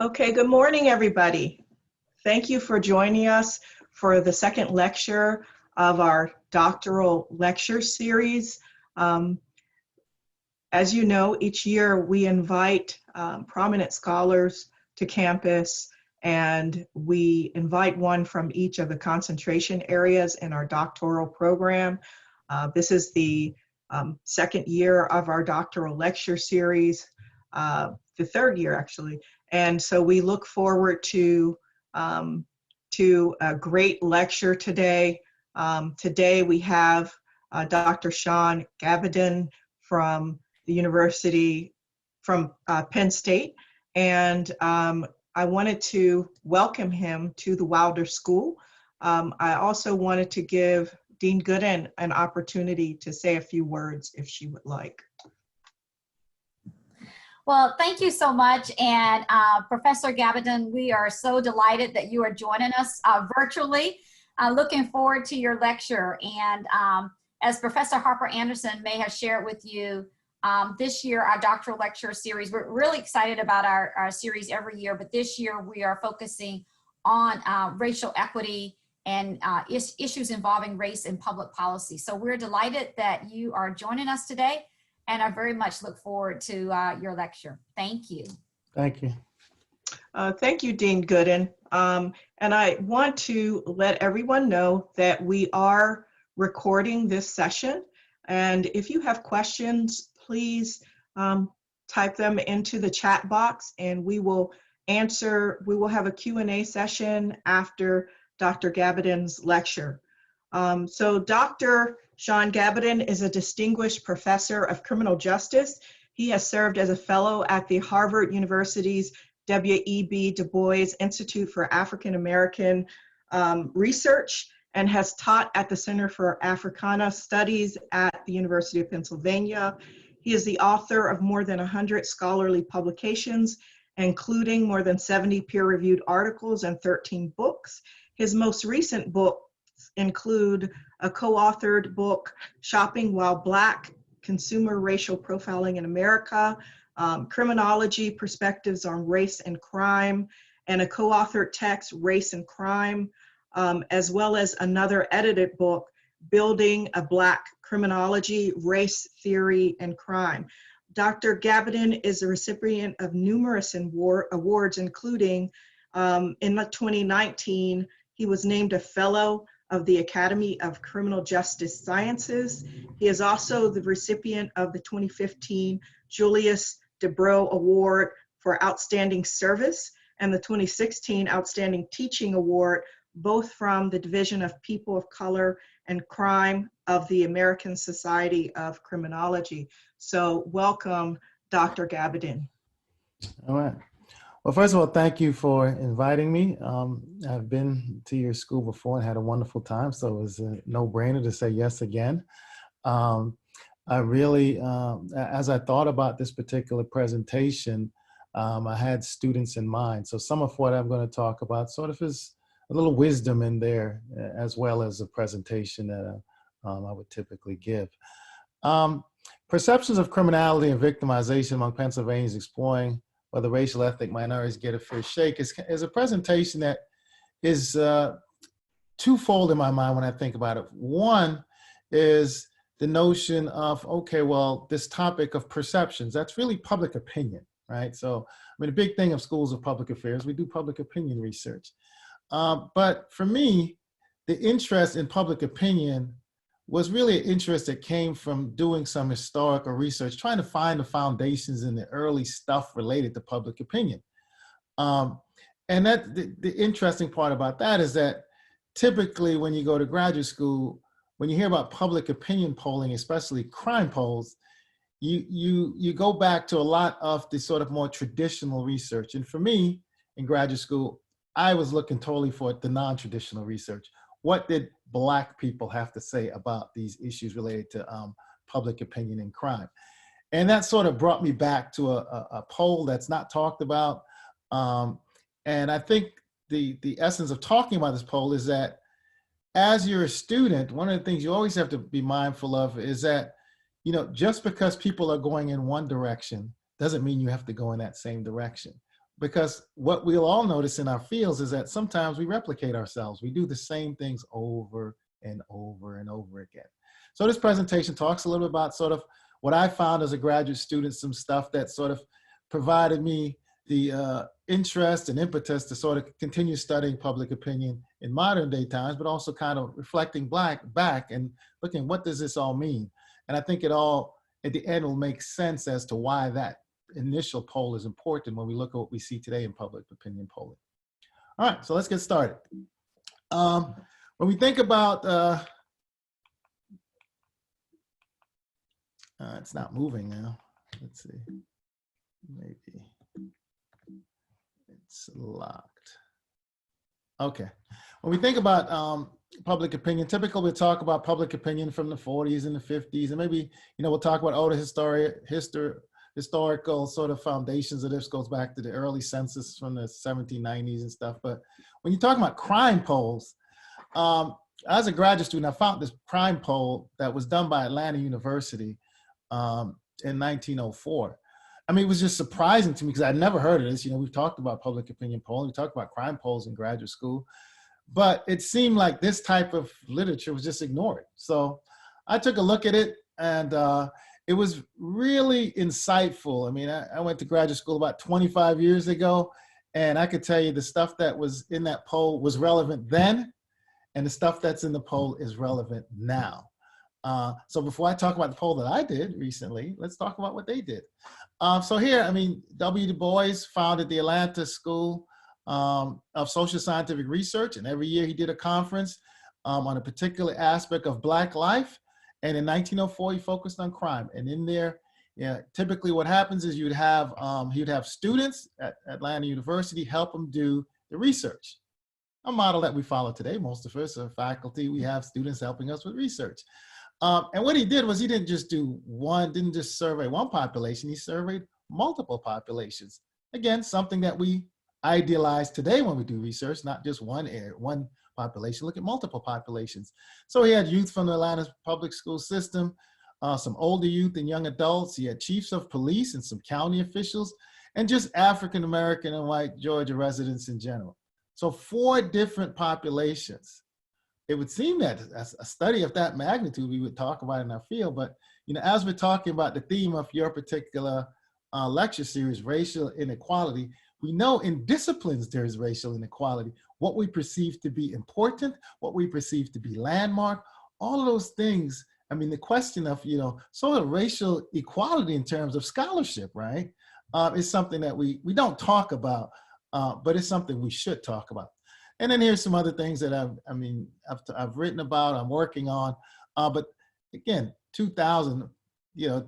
Okay, good morning, everybody. Thank you for joining us for the second lecture of our doctoral lecture series. As you know, each year we invite prominent scholars to campus, and we invite one from each of the concentration areas in our doctoral program. This is the second year of our doctoral lecture series, the third year actually. And so we look forward to a great lecture today. Today we have Dr. Shaun Gabbidon from the university, from Penn State. And I wanted to welcome him to the Wilder School. I also wanted to give Dean Gooden an opportunity to say a few words if she would like. Well, thank you so much. And Professor Gabbidon, we are so delighted that you are joining us virtually. Looking forward to your lecture. And as Professor Harper Anderson may have shared with you, this year, our doctoral lecture series, we're really excited about our series every year, but this year we are focusing on racial equity and issues involving race in public policy. So we're delighted that you are joining us today, and I very much look forward to your lecture. Thank you. Thank you. Thank you, Dean Gooden. And I want to let everyone know that we are recording this session. And if you have questions, please type them into the chat box and we will answer. We will have a Q&A session after Dr. Gabbidon's lecture. So Dr. Shaun Gabbidon is a distinguished professor of criminal justice. He has served as a fellow at the Harvard University's W.E.B. Du Bois Institute for African American Research and has taught at the Center for Africana Studies at the University of Pennsylvania. He is the author of more than 100 scholarly publications, including more than 70 peer-reviewed articles and 13 books. His most recent books include a co-authored book, Shopping While Black, Consumer Racial Profiling in America, Criminology, Perspectives on Race and Crime, and a co-authored text, Race and Crime, as well as another edited book, Building a Black Criminology, Race, Theory, and Crime. Dr. Gabbidon is a recipient of numerous awards, including in 2019, he was named a Fellow of the Academy of Criminal Justice Sciences. He is also the recipient of the 2015 Julius DeBreau Award for Outstanding Service and the 2016 Outstanding Teaching Award, both from the Division of People of Color and Crime of the American Society of Criminology. So welcome, Dr. Gabbidon. All right. Well, first of all, thank you for inviting me. I've been to your school before and had a wonderful time, so it was a no-brainer to say yes again. I really, as I thought about this particular presentation, I had students in mind. So some of what I'm going to talk about sort of is a little wisdom in there, as well as a presentation that I would typically give. Perceptions of criminality and victimization among Pennsylvanians, exploring whether racial ethnic minorities get a fair shake is a presentation that is twofold in my mind when I think about it. One is the notion of, okay, well, this topic of perceptions, that's really public opinion, right? So, I mean, the big thing of schools of public affairs, we do public opinion research. But for me, the interest in public opinion was really an interest that came from doing some historical research, trying to find the foundations in the early stuff related to public opinion. And that the interesting part about that is that typically when you go to graduate school, when you hear about public opinion polling, especially crime polls, you go back to a lot of the sort of more traditional research. And for me, in graduate school, I was looking totally for the non-traditional research. What did Black people have to say about these issues related to public opinion and crime? And that sort of brought me back to a poll that's not talked about. And I think the essence of talking about this poll is that as you're a student, one of the things you always have to be mindful of is that, you know, just because people are going in one direction doesn't mean you have to go in that same direction. because what we'll all notice in our fields is that sometimes we replicate ourselves. We do the same things over and over and over again. So this presentation talks a little bit about sort of what I found as a graduate student, some stuff that sort of provided me the interest and impetus to sort of continue studying public opinion in modern day times, but also kind of reflecting back and looking, what does this all mean? And I think it all, at the end, will make sense as to why that initial poll is important when we look at what we see today in public opinion polling. All right, so let's get started. When we think about, it's not moving now. Let's see, maybe it's locked. Okay, when we think about public opinion, typically we talk about public opinion from the 40s and the 50s, and maybe, we'll talk about older historical sort of foundations of this. Goes back to the early census from the 1790s and stuff. But when you talk about crime polls, as a graduate student, I found this crime poll that was done by Atlanta University in 1904. I mean, it was just surprising to me because I'd never heard of this. We've talked about public opinion polling, we talked about crime polls in graduate school, but it seemed like this type of literature was just ignored. So I took a look at it, and it was really insightful. I mean, I went to graduate school about 25 years ago, and I could tell you the stuff that was in that poll was relevant then, and the stuff that's in the poll is relevant now. So before I talk about the poll that I did recently, let's talk about what they did. So here, I mean, W. Du Bois founded the Atlanta School of Social Scientific Research, and every year he did a conference on a particular aspect of Black life. And in 1904, he focused on crime. And in there, typically what happens is you'd have students at Atlanta University help him do the research. A model that we follow today. Most of us are faculty, we have students helping us with research. And what he did was he didn't just survey one population, he surveyed multiple populations. Again, something that we idealize today when we do research, not just one population, look at multiple populations. So he had youth from the Atlanta public school system, some older youth and young adults. He had chiefs of police and some county officials, and just African-American and white Georgia residents in general. So 4 different populations. It would seem that a study of that magnitude we would talk about in our field, but as we're talking about the theme of your particular lecture series, racial inequality, we know in disciplines there is racial inequality. What we perceive to be important, what we perceive to be landmark, all of those things. I mean, the question of sort of racial equality in terms of scholarship, right, is something that we don't talk about, but it's something we should talk about. And then here's some other things that I've written about, I'm working on. But again, 2000,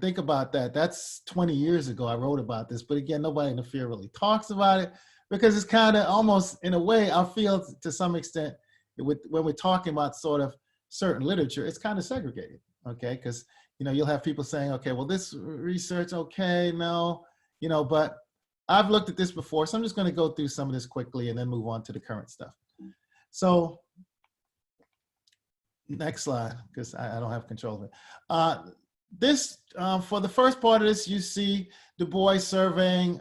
think about that. That's 20 years ago I wrote about this. But again, nobody in the field really talks about it because it's kind of almost, in a way, our field to some extent, when we're talking about sort of certain literature, it's kind of segregated, okay? Because, you'll have people saying, okay, well, this research, okay, no, but I've looked at this before, so I'm just going to go through some of this quickly and then move on to the current stuff. So next slide, because I don't have control of it. For the first part of this, you see Du Bois surveying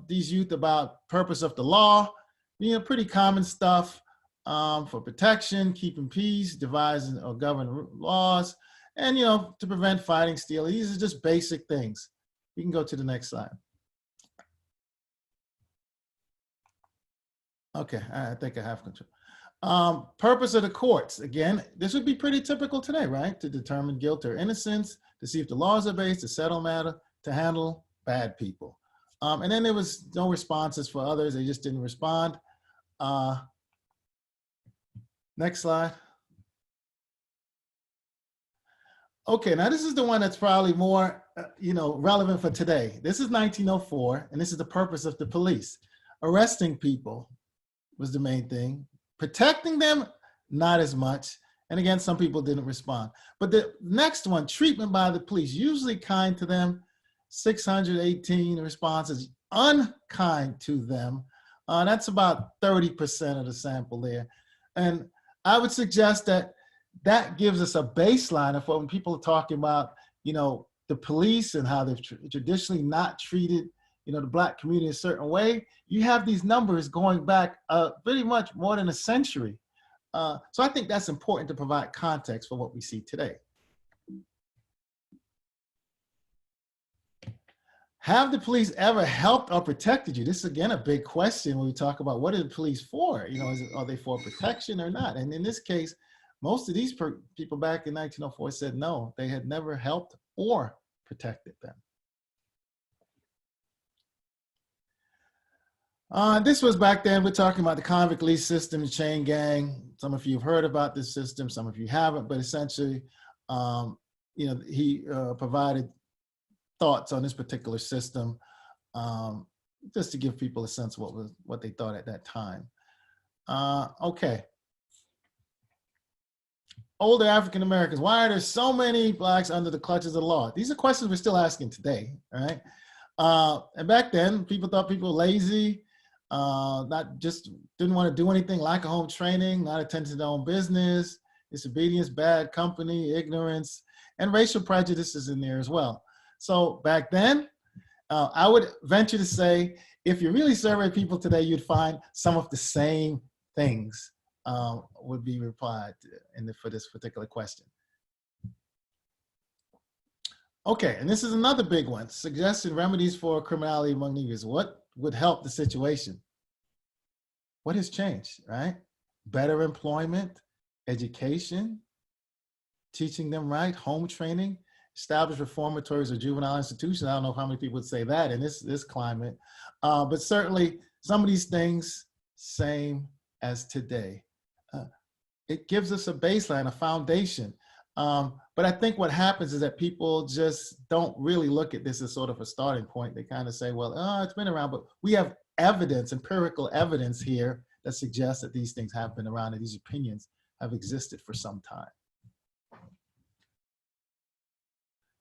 these youth about purpose of the law, pretty common stuff for protection, keeping peace, devising or governing laws, and to prevent fighting, stealing. These are just basic things. You can go to the next slide. Okay, I think I have control. Purpose of the courts. Again, this would be pretty typical today, right? To determine guilt or innocence, to see if the laws are based, to settle matter, to handle bad people. And then there was no responses for others. They just didn't respond. Next slide. Okay, now this is the one that's probably more, relevant for today. This is 1904, and this is the purpose of the police. Arresting people was the main thing. Protecting them, not as much. And again, some people didn't respond. But the next one, treatment by the police, usually kind to them, 618 responses, unkind to them. That's about 30% of the sample there. And I would suggest that gives us a baseline of when people are talking about, the police and how they've traditionally not treated, the Black community a certain way, you have these numbers going back pretty much more than a century. So I think that's important to provide context for what we see today. Have the police ever helped or protected you? This is again a big question when we talk about what are the police for? Are they for protection or not? And in this case, most of these people back in 1904 said no, they had never helped or protected them. This was back then, we're talking about the convict lease system, the chain gang. Some of you have heard about this system, some of you haven't, but essentially, he provided thoughts on this particular system, just to give people a sense of what they thought at that time. Okay. Older African Americans, why are there so many Blacks under the clutches of the law? These are questions we're still asking today, right? And back then, people thought people were lazy, didn't want to do anything, lack of home training, not attending to their own business, disobedience, bad company, ignorance, and racial prejudices in there as well. So back then, I would venture to say, if you really survey people today, you'd find some of the same things would be replied for this particular question. Okay, and this is another big one. Suggested remedies for criminality among Negroes. What would help the situation? What has changed, right? Better employment, education, teaching them right, home training, establish reformatories or juvenile institutions. I don't know how many people would say that in this climate, but certainly some of these things, same as today. It gives us a baseline, a foundation. But I think what happens is that people just don't really look at this as sort of a starting point. They kind of say, well, it's been around, but we have evidence, empirical evidence here that suggests that these things have been around and these opinions have existed for some time.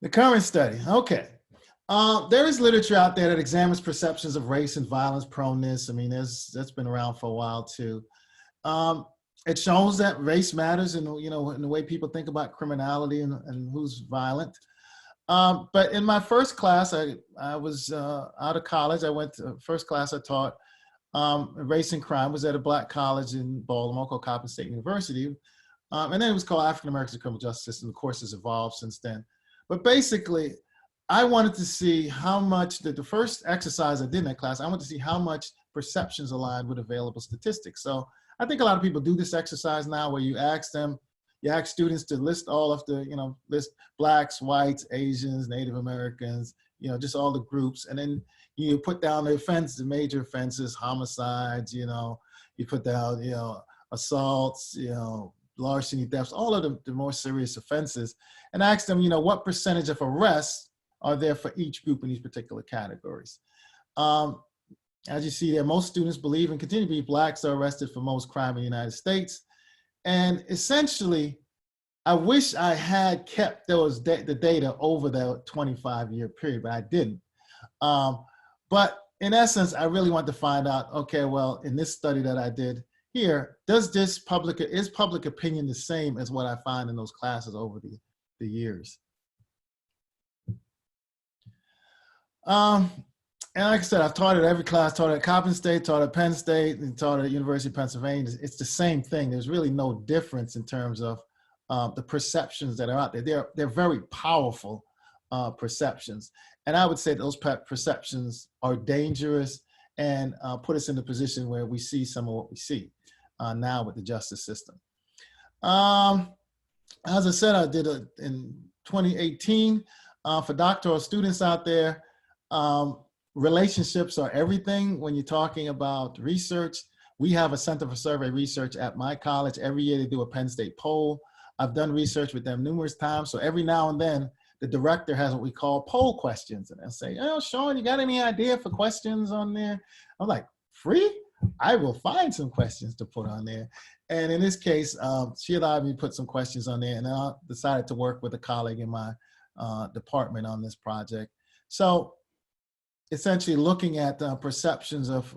The current study, okay. There is literature out there that examines perceptions of race and violence proneness. I mean, that's been around for a while too. It shows that race matters in the way people think about criminality and who's violent. But in my first class, I was out of college. I went to first class I taught race and crime, was at a Black college in Baltimore called Penn State University. And then it was called African Americans in Criminal Justice System. The course has evolved since then. But basically, I wanted to see how much, the first exercise I did in that class, I wanted to see how much perceptions aligned with available statistics. So I think a lot of people do this exercise now where you ask students to list all of the, list Blacks, whites, Asians, Native Americans, just all the groups. And then you put down the offenses, the major offenses, homicides, you put down, assaults, larceny, thefts, all of the more serious offenses, and ask them, what percentage of arrests are there for each group in these particular categories. As you see there, most students believe and continue to be Blacks are arrested for most crime in the United States. And essentially, I wish I had kept the data over the 25-year period, but I didn't. But in essence, I really want to find out, okay, well, in this study that I did here, is public opinion the same as what I find in those classes over the years? And like I said, I've taught at every class, taught at Penn State, taught at Penn State, and taught at University of Pennsylvania. It's the same thing. There's really no difference in terms of the perceptions that are out there. They're very powerful perceptions. And I would say those perceptions are dangerous and put us in a position where we see some of what we see now with the justice system. As I said, I did it in 2018 for doctoral students out there. Relationships are everything when you're talking about research. We have a Center for Survey Research at my college. Every year they do a Penn State poll. I've done research with them numerous times. So every now and then, the director has what we call poll questions. And they'll say, Shaun, you got any idea for questions on there? I'm like, free? I will find some questions to put on there. And in this case, she allowed me to put some questions on there, and I decided to work with a colleague in my department on this project. So essentially looking at perceptions of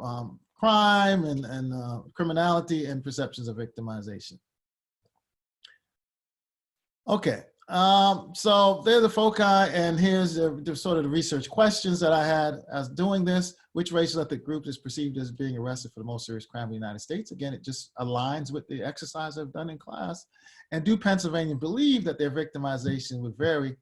crime and criminality and perceptions of victimization. Okay, So they're the foci, and here's the sort of the research questions that I had as doing this. Which racial ethnic group is perceived as being arrested for the most serious crime in the United States? Again, it just aligns with the exercise I've done in class. And do Pennsylvanians believe that their victimization would vary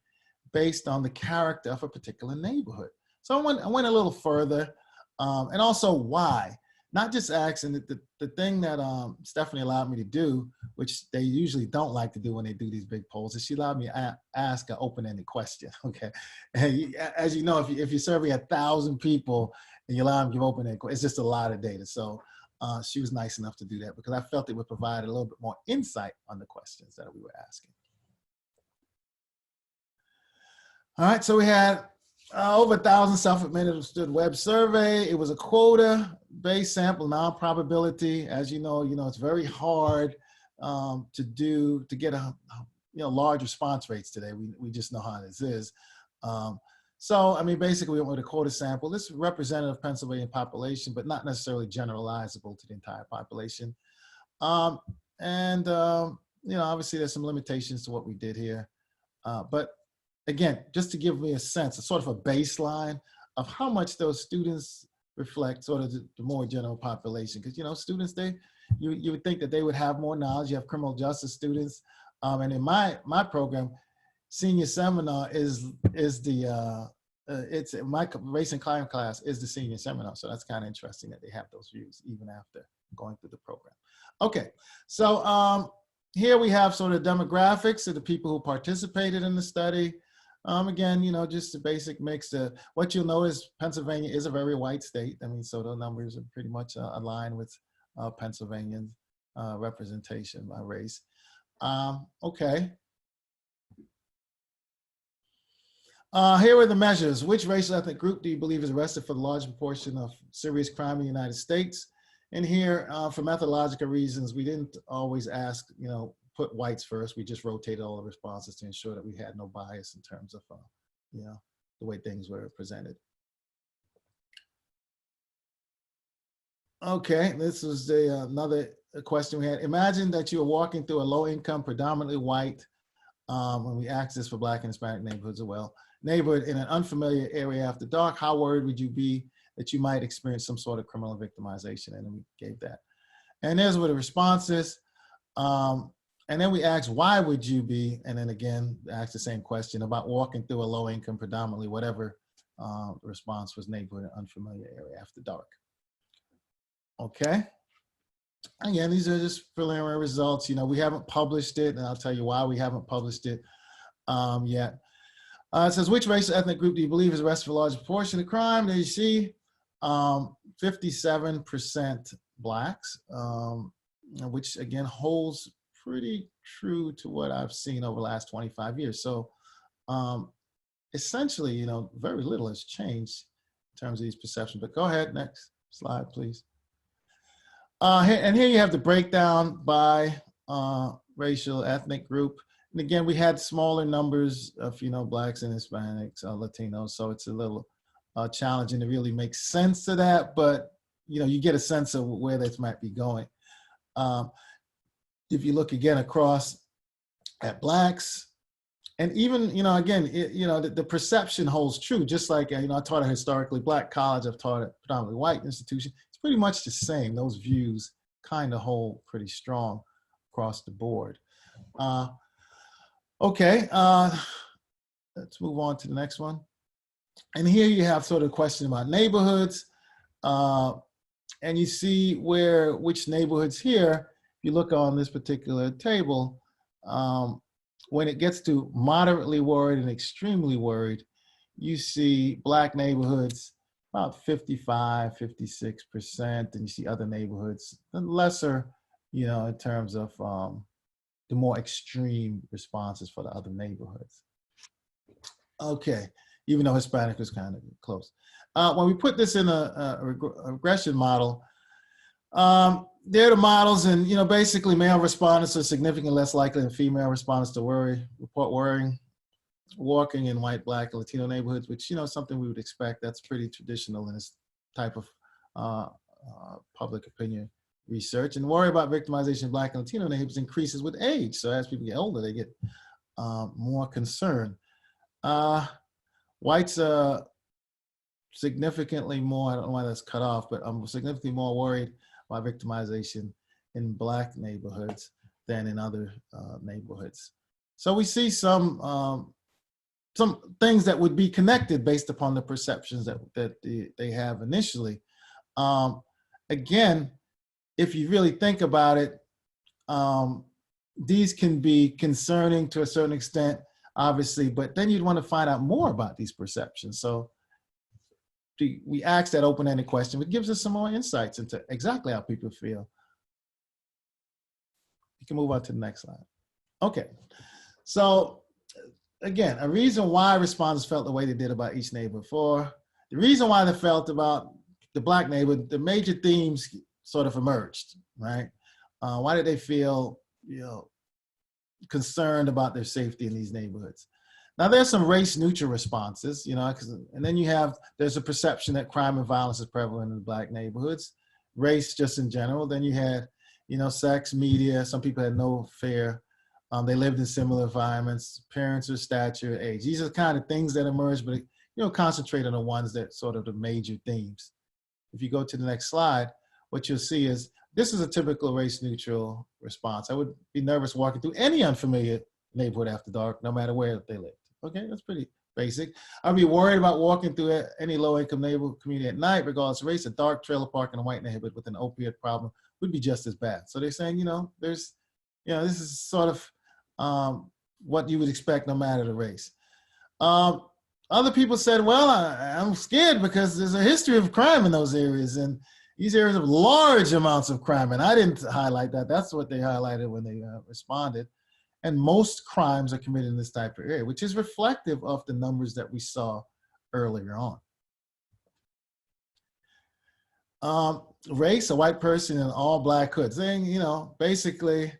based on the character of a particular neighborhood? So I went a little further, and also why. Not just asking, the thing that Stephanie allowed me to do, which they usually don't like to do when they do these big polls, is she allowed me to ask an open-ended question, okay? And as you know, if you're surveying 1,000 people and you allow them to give open-ended questions, it's just a lot of data. So she was nice enough to do that because I felt it would provide a little bit more insight on the questions that we were asking. All right, so we had over 1,000 self-administered web survey. It was a quota-based sample, non-probability. As you know, it's very hard to get a large response rates today. We just know how this is. So I mean, basically, we went with a quota sample. This is representative Pennsylvania population, but not necessarily generalizable to the entire population. Obviously, there's some limitations to what we did here, but again, just to give me a sense, a sort of a baseline of how much those students reflect sort of the more general population. Because, students, you would think that they would have more knowledge. You have criminal justice students. And in my program, senior seminar it's my race and climate class is the senior seminar. So that's kind of interesting that they have those views even after going through the program. Okay, so here we have sort of demographics of the people who participated in the study. Again, just a basic mix. What you'll know is Pennsylvania is a very white state. I mean, so the numbers are pretty much aligned with Pennsylvanian representation by race. Okay. Here are the measures. Which racial ethnic group do you believe is arrested for the largest proportion of serious crime in the United States? And here, for methodological reasons, we didn't always ask, put whites first. We just rotated all the responses to ensure that we had no bias in terms of, the way things were presented. Okay, this was another question we had. Imagine that you are walking through a low-income, predominantly white, when we asked this for Black and Hispanic neighborhoods as well, neighborhood in an unfamiliar area after dark. How worried would you be that you might experience some sort of criminal victimization? And then we gave that. And there's where the responses. And then we asked, why would you be? And then again, asked the same question about walking through a low income, predominantly whatever the response was, neighborhood in an unfamiliar area after dark. Okay. Again, these are just preliminary results. We haven't published it, and I'll tell you why we haven't published it yet. It says, which racial ethnic group do you believe is arrested for the largest proportion of crime? There you see 57% Blacks, which again holds pretty true to what I've seen over the last 25 years. So essentially, very little has changed in terms of these perceptions. But go ahead, next slide, please. Here you have the breakdown by racial ethnic group. And again, we had smaller numbers of, Blacks and Hispanics, Latinos. So it's a little challenging to really make sense of that. But, you get a sense of where this might be going. If you look again across at Blacks, and even, again, the perception holds true. Just like, I taught a historically Black college, I've taught a predominantly white institution. It's pretty much the same. Those views kind of hold pretty strong across the board. Okay, let's move on to the next one. And here you have sort of a question about neighborhoods. And you see which neighborhoods here, if you look on this particular table, when it gets to moderately worried and extremely worried, you see Black neighborhoods about 55, 56%, and you see other neighborhoods, lesser, in terms of the more extreme responses for the other neighborhoods. Okay, even though Hispanic was kind of close. When we put this in a regression model, they're the models, and basically male respondents are significantly less likely than female respondents to report worrying, walking in white, Black, and Latino neighborhoods, which something we would expect. That's pretty traditional in this type of public opinion research. And worry about victimization of Black and Latino neighborhoods increases with age. So as people get older, they get more concerned. Whites are significantly more, I don't know why that's cut off, but I'm significantly more worried about victimization in Black neighborhoods than in other neighborhoods. So we see some things that would be connected based upon the perceptions that they have initially. Again, if you really think about it, these can be concerning to a certain extent, obviously, but then you'd want to find out more about these perceptions. So we ask that open-ended question, which gives us some more insights into exactly how people feel. You can move on to the next slide. Okay, so again, a reason why respondents felt the way they did about each neighborhood. For the reason why they felt about the Black neighborhood, the major themes sort of emerged, right? Why did they feel, concerned about their safety in these neighborhoods? Now there's some race-neutral responses, and then there's a perception that crime and violence is prevalent in the Black neighborhoods, race just in general. Then you had, sex, media. Some people had no fear. They lived in similar environments, appearance or stature, age. These are the kind of things that emerge, but concentrate on the ones that sort of the major themes. If you go to the next slide, what you'll see is this is a typical race-neutral response. I would be nervous walking through any unfamiliar neighborhood after dark, no matter where they lived. Okay, that's pretty basic. I'd be worried about walking through any low-income neighborhood community at night, regardless of race. A dark trailer park in a white neighborhood with an opioid problem would be just as bad. So they're saying, this is sort of what you would expect no matter the race. Other people said, well, I'm scared because there's a history of crime in those areas, and these areas have large amounts of crime. And I didn't highlight that. That's what they highlighted when they responded. And most crimes are committed in this type of area, which is reflective of the numbers that we saw earlier on. Race, a white person in all Black hoods. Saying, basically,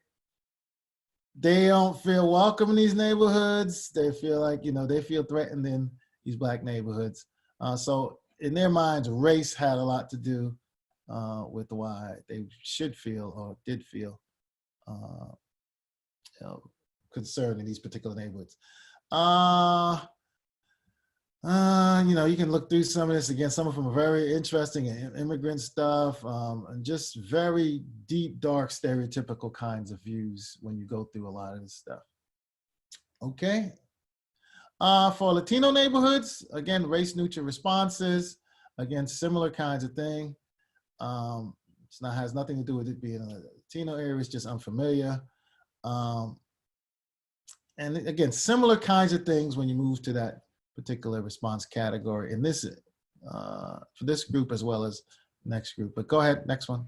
they don't feel welcome in these neighborhoods. They feel like, they feel threatened in these Black neighborhoods. So in their minds, race had a lot to do with why they should feel or did feel concerned in these particular neighborhoods. You can look through some of this again. Some of them are very interesting, immigrant stuff, and just very deep, dark, stereotypical kinds of views when you go through a lot of this stuff. Okay. For Latino neighborhoods, again, race-neutral responses, again, similar kinds of thing. Has nothing to do with it being a Latino area, it's just unfamiliar. And again, similar kinds of things when you move to that particular response category in this, for this group as well as next group. But go ahead, next one.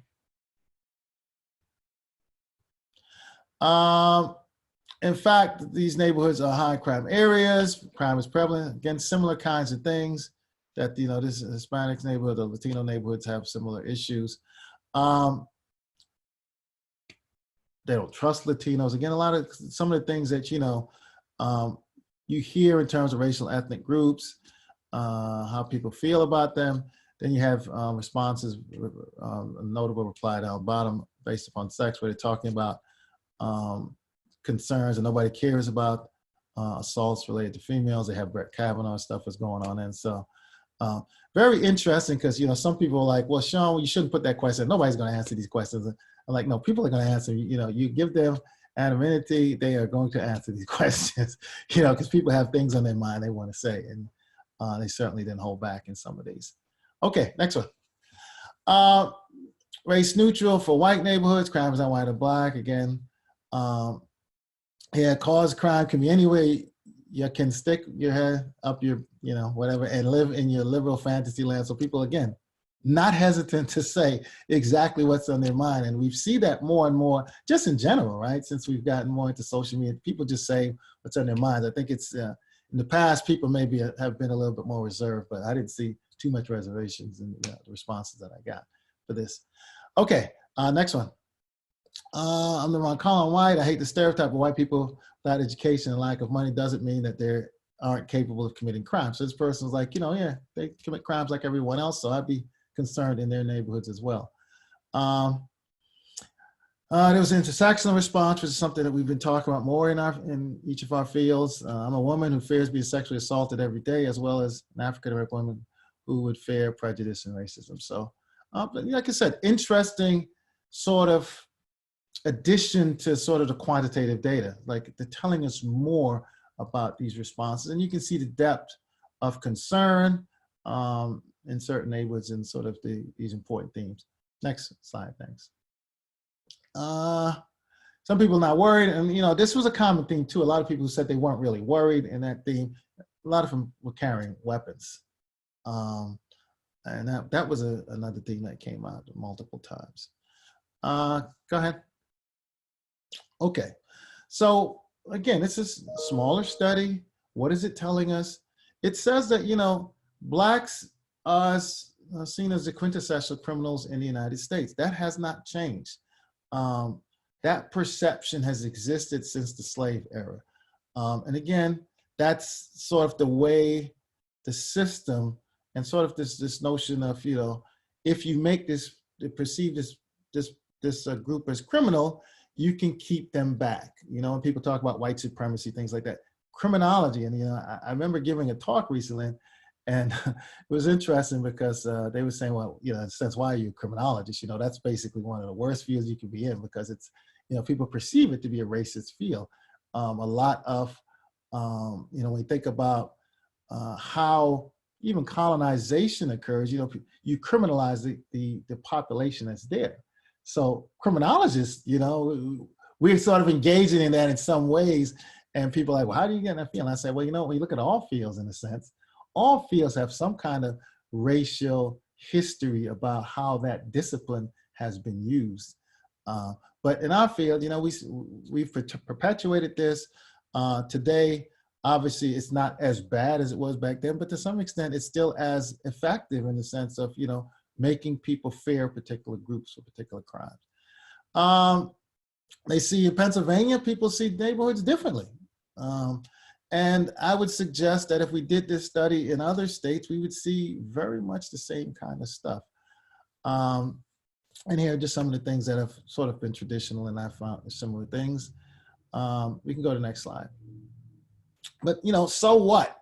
In fact, these neighborhoods are high crime areas. Crime is prevalent. Again, similar kinds of things that, this Hispanic neighborhood, the Latino neighborhoods have similar issues. They don't trust Latinos. Again, some of the things that, you hear in terms of racial ethnic groups, how people feel about them. Then you have responses, a notable reply down bottom based upon sex, where they're talking about concerns and nobody cares about assaults related to females. They have Brett Kavanaugh stuff that's going on. And so very interesting because, some people are like, well, Shaun, you shouldn't put that question. Nobody's going to answer these questions. I'm like, no, people are going to answer. You give them anonymity, they are going to answer these questions, because people have things on their mind they want to say. And they certainly didn't hold back in some of these. Okay, next one. Race neutral for white neighborhoods, crime is not white or Black. Again, cause crime can be any way you can stick your head up your, whatever, and live in your liberal fantasy land. So people, again, not hesitant to say exactly what's on their mind. And we see that more and more just in general, right? Since we've gotten more into social media, people just say what's on their minds. I think it's, in the past, people maybe have been a little bit more reserved, but I didn't see too much reservations in the responses that I got for this. Okay, next one. I'm the wrong color white. I hate the stereotype of white people without education and lack of money doesn't mean that they aren't capable of committing crimes. So this person's like, they commit crimes like everyone else, so I'd be concerned in their neighborhoods as well. There was intersectional response, which is something that we've been talking about more in each of our fields. I'm a woman who fears being sexually assaulted every day, as well as an African-American woman who would fear prejudice and racism. So, but like I said, interesting sort of addition to sort of the quantitative data. Like they're telling us more about these responses, and you can see the depth of concern in certain neighborhoods and sort of these important themes. Next slide, thanks. Some people not worried, and you know, this was a common theme too. A lot of people who said they weren't really worried in that theme. A lot of them were carrying weapons, and that was another theme that came out multiple times. Go ahead. Okay, so again, this is a smaller study. What is it telling us? It says that, you know, Blacks are seen as the quintessential criminals in the United States. That has not changed. That perception has existed since the slave era. And again, that's sort of the way the system and sort of this notion of, you know, if you make perceive this group as criminal, you can keep them back. You know, when people talk about white supremacy, things like that, criminology. And, you know, I remember giving a talk recently, and it was interesting because they were saying, well, you know, in a sense, why are you a criminologist? You know, that's basically one of the worst fields you can be in, because it's, you know, people perceive it to be a racist field. A lot of, you know, when you think about how even colonization occurs, you know, you criminalize the population that's there. So criminologists, you know, we're sort of engaging in that in some ways. And people are like, well, how do you get that feeling? I say, well, you know, when you look at all fields, in a sense, all fields have some kind of racial history about how that discipline has been used. But in our field, you know, we've perpetuated this. Today, obviously, it's not as bad as it was back then, but to some extent, it's still as effective in the sense of, you know, making people fear particular groups or particular crimes. They see in Pennsylvania, people see neighborhoods differently. And I would suggest that if we did this study in other states, we would see very much the same kind of stuff. And here are just some of the things that have sort of been traditional, and I found similar things. We can go to the next slide. But, you know, so what?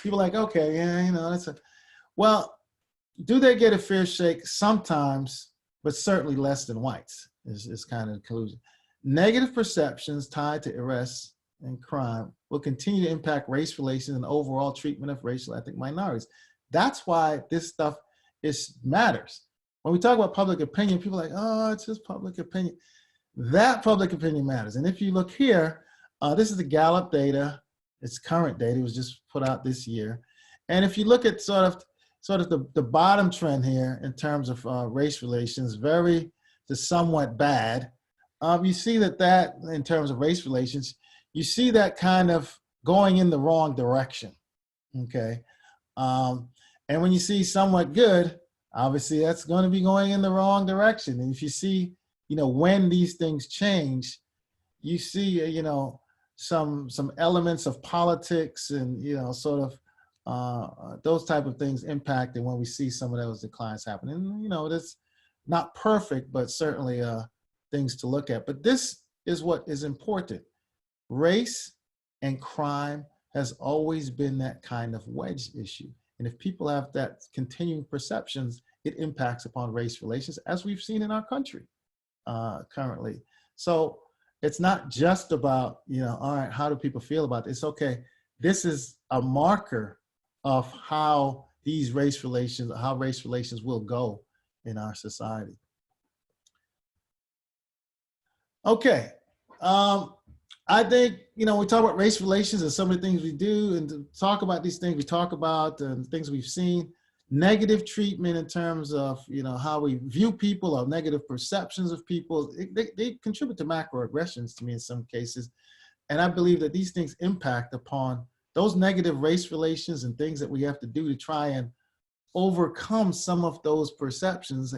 People are like, okay, yeah, you know, well, do they get a fair shake? Sometimes, but certainly less than whites is kind of the conclusion. Negative perceptions tied to arrests and crime will continue to impact race relations and overall treatment of racial ethnic minorities. That's why this stuff matters. When we talk about public opinion, people are like, oh, it's just public opinion. That public opinion matters. And if you look here, this is the Gallup data. It's current data. It was just put out this year. And if you look at sort of the bottom trend here in terms of race relations, very to somewhat bad, you see that in terms of race relations, you see that kind of going in the wrong direction, okay? And when you see somewhat good, obviously that's going to be going in the wrong direction. And if you see, you know, when these things change, you see, you know, some elements of politics and, you know, sort of those type of things impacting when we see some of those declines happening. And, you know, that's not perfect, but certainly things to look at. But this is what is important. Race and crime has always been that kind of wedge issue. And if people have that continuing perceptions, it impacts upon race relations, as we've seen in our country currently. So it's not just about, you know, all right, how do people feel about this? Okay, this is a marker of how these race relations will go in our society. Okay, I think, you know, we talk about race relations and some of the things we do, and to talk about these things, we talk about things we've seen, negative treatment in terms of, you know, how we view people or negative perceptions of people. They contribute to macroaggressions to me in some cases. And I believe that these things impact upon those negative race relations and things that we have to do to try and overcome some of those perceptions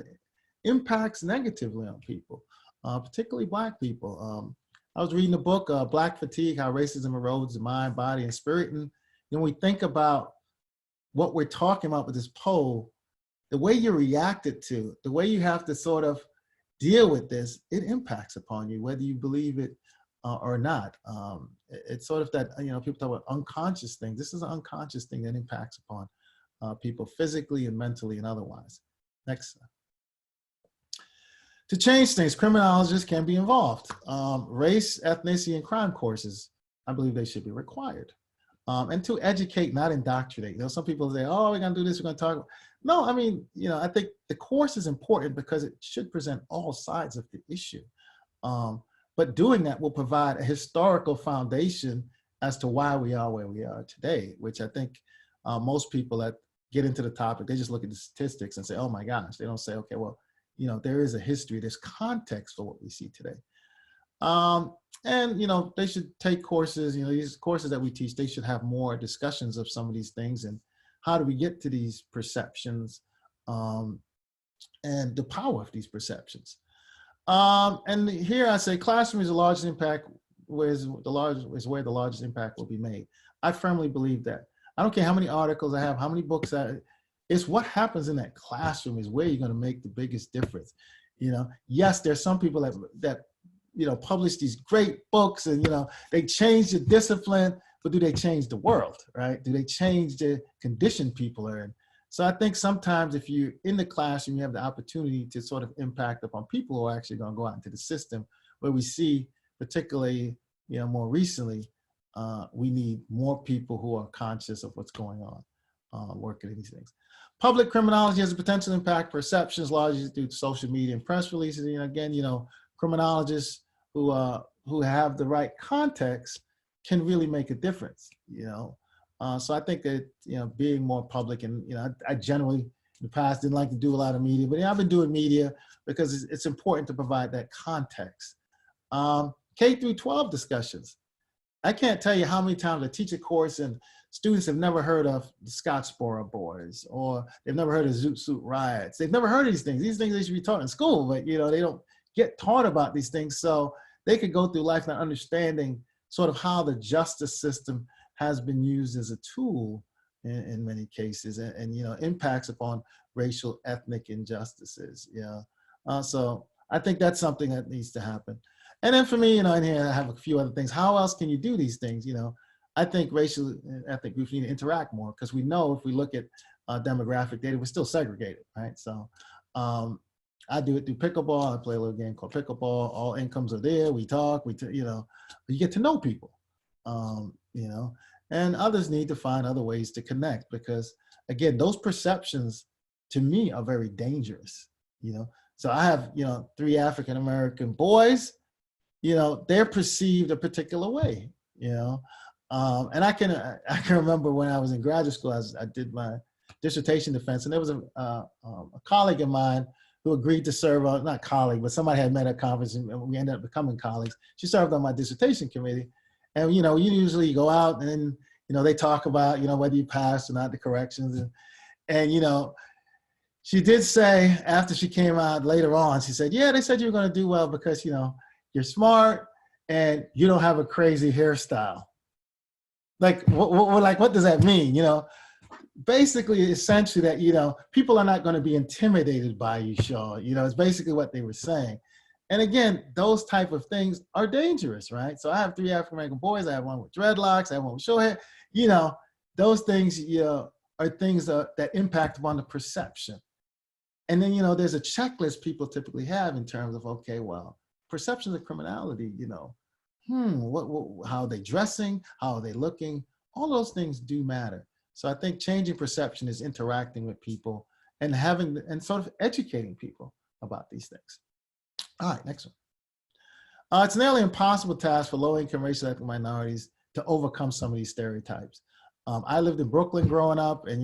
impacts negatively on people, particularly Black people. I was reading a book, Black Fatigue, How Racism Erodes the Mind, Body, and Spirit. And when we think about what we're talking about with this poll, the way you reacted to, the way you have to sort of deal with this, it impacts upon you, whether you believe it or not. It's sort of that, you know, people talk about unconscious things. This is an unconscious thing that impacts upon people physically and mentally and otherwise. Next slide. To change things, criminologists can be involved. Race, ethnicity, and crime courses, I believe they should be required. And to educate, not indoctrinate. You know, some people say, oh, we're gonna do this, we're gonna talk. No, I mean, you know, I think the course is important because it should present all sides of the issue. But doing that will provide a historical foundation as to why we are where we are today, which I think most people that get into the topic, they just look at the statistics and say, oh my gosh. They don't say, okay, well, you know, there is a history, there's context for what we see today. And, you know, they should take courses, you know, these courses that we teach, they should have more discussions of some of these things and how do we get to these perceptions and the power of these perceptions. And here I say classroom is the largest impact, where the largest impact will be made. I firmly believe that. I don't care how many articles I have, how many books it's what happens in that classroom is where you're going to make the biggest difference. You know, yes, there's some people that you know, publish these great books and, you know, they change the discipline, but do they change the world, right? Do they change the condition people are in? So I think sometimes if you're in the classroom, you have the opportunity to sort of impact upon people who are actually going to go out into the system, where we see, particularly, you know, more recently, we need more people who are conscious of what's going on, working in these things. Public criminology has a potential impact perceptions largely due to social media and press releases. And again, you know, criminologists who have the right context can really make a difference, you know. So I think that, you know, being more public, and, you know, I generally in the past didn't like to do a lot of media, but yeah, I've been doing media because it's important to provide that context. K through 12 discussions. I can't tell you how many times I teach a course and students have never heard of the Scottsboro boys, or they've never heard of Zoot Suit riots. They've never heard of these things. These things they should be taught in school, but, you know, they don't get taught about these things. So they could go through life not understanding sort of how the justice system has been used as a tool in many cases, and you know, impacts upon racial, ethnic injustices. Yeah. So I think that's something that needs to happen. And then for me, you know, in here I have a few other things. How else can you do these things? You know, I think racial and ethnic groups need to interact more, because we know if we look at demographic data, we're still segregated, right? So I do it through pickleball. I play a little game called pickleball. All incomes are there. We talk. You know, you get to know people. You know, and others need to find other ways to connect, because again, those perceptions to me are very dangerous. You know, so I have, you know, 3 African American boys. You know, they're perceived a particular way. You know, and I can remember when I was in graduate school, I did my dissertation defense, and there was a colleague of mine who agreed to serve on, not colleague, but somebody had met at a conference and we ended up becoming colleagues. She served on my dissertation committee. And, you know, you usually go out and then, you know, they talk about, you know, whether you passed or not, the corrections. And, you know, she did say after she came out later on, she said, yeah, they said you were going to do well because, you know, you're smart and you don't have a crazy hairstyle. Like, what does that mean? You know, basically, essentially that, you know, people are not going to be intimidated by you, Shaun. You know, it's basically what they were saying. And again, those type of things are dangerous, right? So I have 3 African-American boys. I have one with dreadlocks. I have one with short hair. You know, those things, you know, are things that impact upon the perception. And then, you know, there's a checklist people typically have in terms of, okay, well, perceptions of criminality, you know, how are they dressing? How are they looking? All those things do matter. So I think changing perception is interacting with people and sort of educating people about these things. All right, next one. It's nearly impossible task for low-income racial ethnic minorities to overcome some of these stereotypes. I lived in Brooklyn growing up, and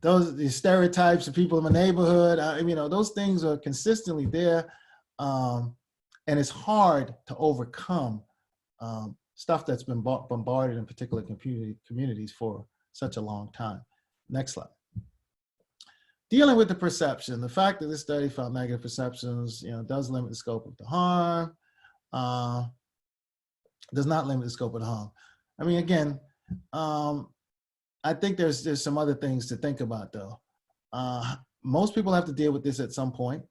these stereotypes of people in my neighborhood, you know, those things are consistently there, and it's hard to overcome stuff that's been bombarded in particular communities for such a long time. Next slide. Dealing with the perception, the fact that this study found negative perceptions, you know, does limit the scope of the harm, does not limit the scope of the harm. I mean, again, I think there's some other things to think about though. Most people have to deal with this at some point.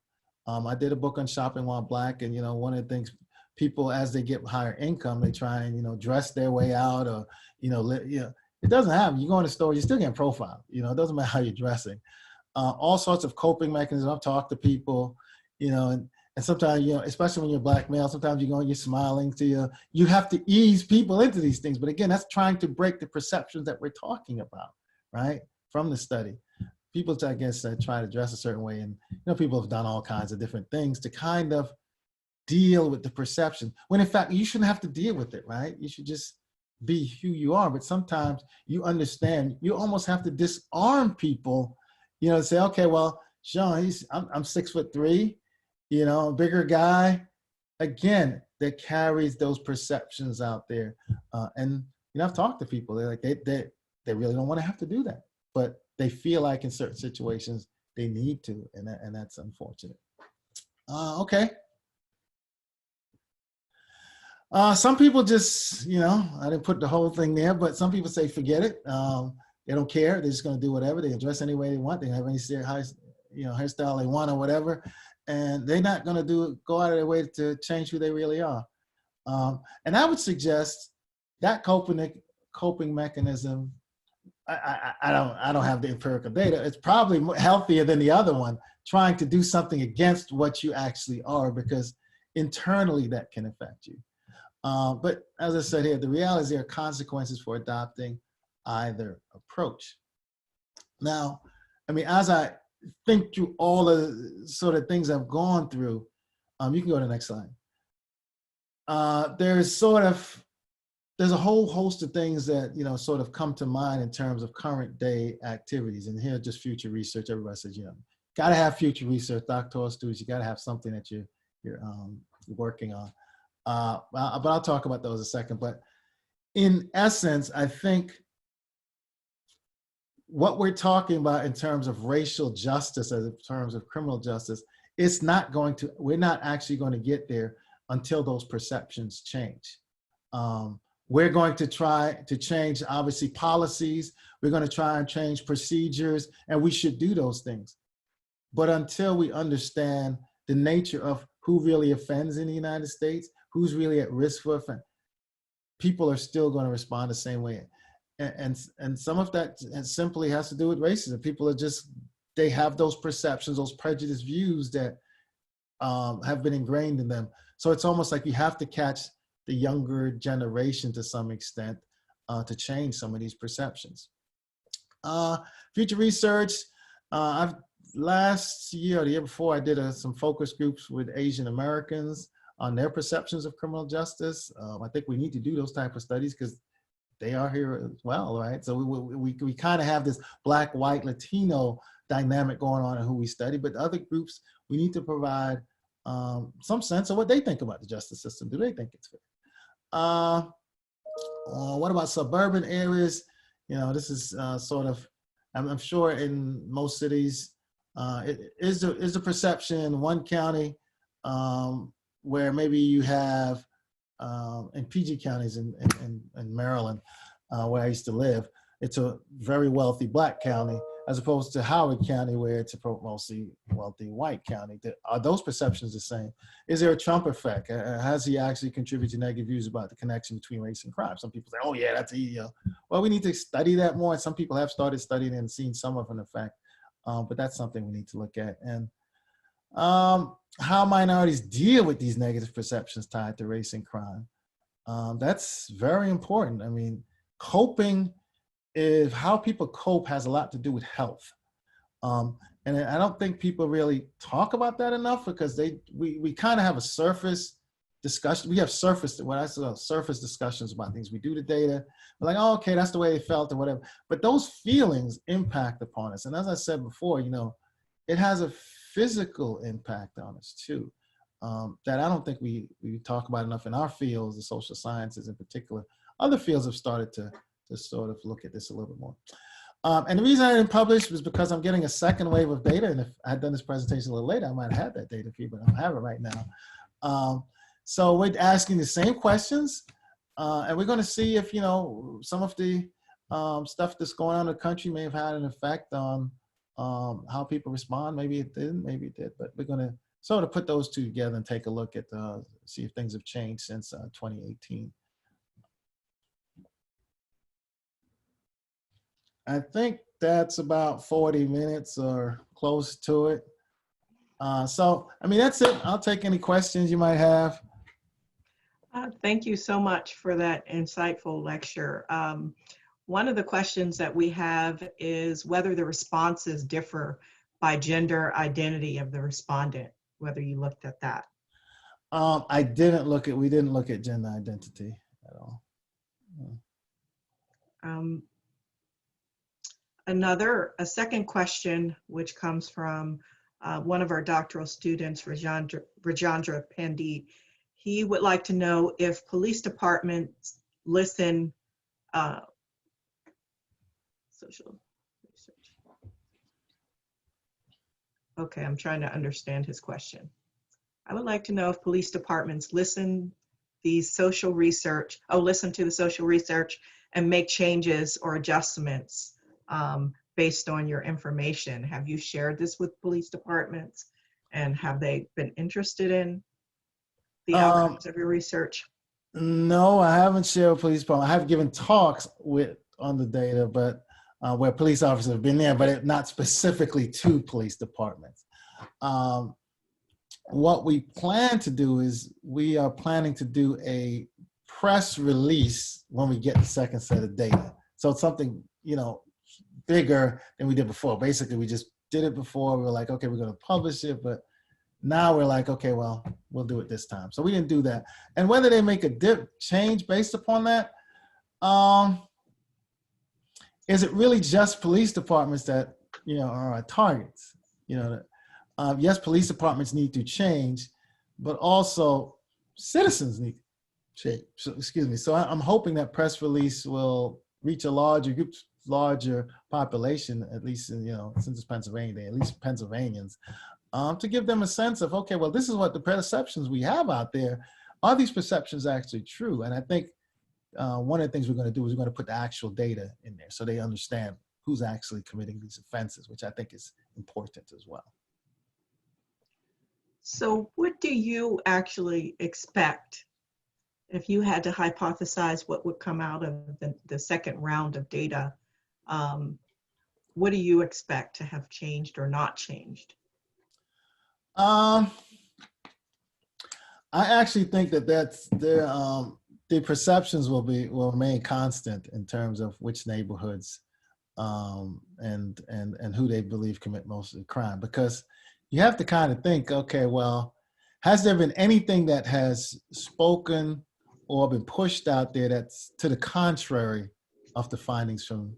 I did a book on shopping while Black, and, one of the things people, as they get higher income, they try and, dress their way out, or, it doesn't happen. You go in the store, you're still getting profiled. It doesn't matter how you're dressing. All sorts of coping mechanisms. I've talked to people, and sometimes, especially when you're a Black male, sometimes you go and you're smiling to you have to ease people into these things. But again, that's trying to break the perceptions that we're talking about, right? From the study. People, I guess, try to dress a certain way, and people have done all kinds of different things to kind of deal with the perception, when in fact you shouldn't have to deal with it, right? You should just be who you are. But sometimes you understand, you almost have to disarm people, say, okay, well, Shaun, I'm 6'3", a bigger guy. Again, that carries those perceptions out there, and I've talked to people. They're like, they really don't want to have to do that, but they feel like in certain situations they need to, and that's unfortunate. Okay. Some people just, I didn't put the whole thing there, but some people say, forget it. They don't care. They're just going to do whatever. They can dress any way they want. They can have any hairstyle they want or whatever. And they're not going to go out of their way to change who they really are. And I would suggest that coping mechanism, I don't have the empirical data. It's probably healthier than the other one, trying to do something against what you actually are, because internally that can affect you. But as I said here, the reality is there are consequences for adopting either approach. Now, as I think through all the sort of things I've gone through, you can go to the next slide. There's a whole host of things that, sort of come to mind in terms of current day activities. And here, just future research. Everybody says, got to have future research. Doctoral students, you got to have something that you're working on. But I'll talk about those in a second. But in essence, I think what we're talking about in terms of racial justice, as in terms of criminal justice, we're not actually going to get there until those perceptions change. We're going to try to change, obviously, policies. We're going to try and change procedures, and we should do those things. But until we understand the nature of who really offends in the United States, who's really at risk for offense, people are still going to respond the same way. And some of that simply has to do with racism. People they have those perceptions, those prejudiced views that have been ingrained in them. So it's almost like you have to catch the younger generation to some extent to change some of these perceptions. Future research, last year or the year before, I did some focus groups with Asian Americans on their perceptions of criminal justice. I think we need to do those type of studies because they are here as well, right? So we kind of have this Black, white, Latino dynamic going on in who we study, but other groups, we need to provide some sense of what they think about the justice system. Do they think it's fair? What about suburban areas? This is sort of, I'm sure in most cities, it is a perception in one county where maybe you have, in PG counties in Maryland, where I used to live, it's a very wealthy Black county, as opposed to Howard County, where it's a mostly wealthy white county. Are those perceptions the same? Is there a Trump effect? Has he actually contributed to negative views about the connection between race and crime? Some people say, oh yeah, that's easy. Well, we need to study that more. And some people have started studying and seen some of an effect, but that's something we need to look at. And how minorities deal with these negative perceptions tied to race and crime. That's very important. Coping is how people cope has a lot to do with health. And I don't think people really talk about that enough because we kind of have a surface discussion. We have surface discussions about things. We do the data. We're like, oh, okay, that's the way they felt or whatever. But those feelings impact upon us. And as I said before, it has a physical impact on us too, that I don't think we talk about enough in our fields, the social sciences in particular. Other fields have started to sort of look at this a little bit more. And the reason I didn't publish was because I'm getting a second wave of data. And if I had done this presentation a little later, I might have had that data for you, but I don't have it right now. So we're asking the same questions. And we're going to see if, some of the stuff that's going on in the country may have had an effect on how people respond. Maybe it didn't, maybe it did, but we're going to sort of put those two together and take a look at see if things have changed since 2018. I think that's about 40 minutes or close to it. So, I mean, that's it. I'll take any questions you might have. Thank you so much for that insightful lecture. One of the questions that we have is whether the responses differ by gender identity of the respondent, whether you looked at that. We didn't look at gender identity at all. A second question, which comes from one of our doctoral students, Rajendra Pandit. He would like to know if police departments listen, social research. Okay, I'm trying to understand his question. I would like to know if police departments listen to the social research and make changes or adjustments based on your information. Have you shared this with police departments, and have they been interested in the outcomes of your research? No, I haven't shared with police department. I have given talks on the data, but where police officers have been there, but not specifically to police departments. What we plan to do is we are planning to do a press release when we get the second set of data. So it's something, bigger than we did before. Basically, we just did it before. We were like, okay, we're going to publish it, but now we're like, okay, well, we'll do it this time. So we didn't do that. And whether they make a change based upon that, is it really just police departments that, are our targets? Yes, police departments need to change, but also citizens need to change. So, excuse me. So I'm hoping that press release will reach a larger population, at least in, since it's Pennsylvania Day, at least Pennsylvanians, to give them a sense of, okay, well, this is what the perceptions we have out there. Are these perceptions actually true? And I think one of the things we're going to do is we're going to put the actual data in there so they understand who's actually committing these offenses, which I think is important as well. So what do you actually expect if you had to hypothesize what would come out of the second round of data? What do you expect to have changed or not changed? I actually think that the perceptions will remain constant in terms of which neighborhoods and who they believe commit most of the crime, because you have to kind of think, okay, well, has there been anything that has spoken or been pushed out there that's to the contrary of the findings from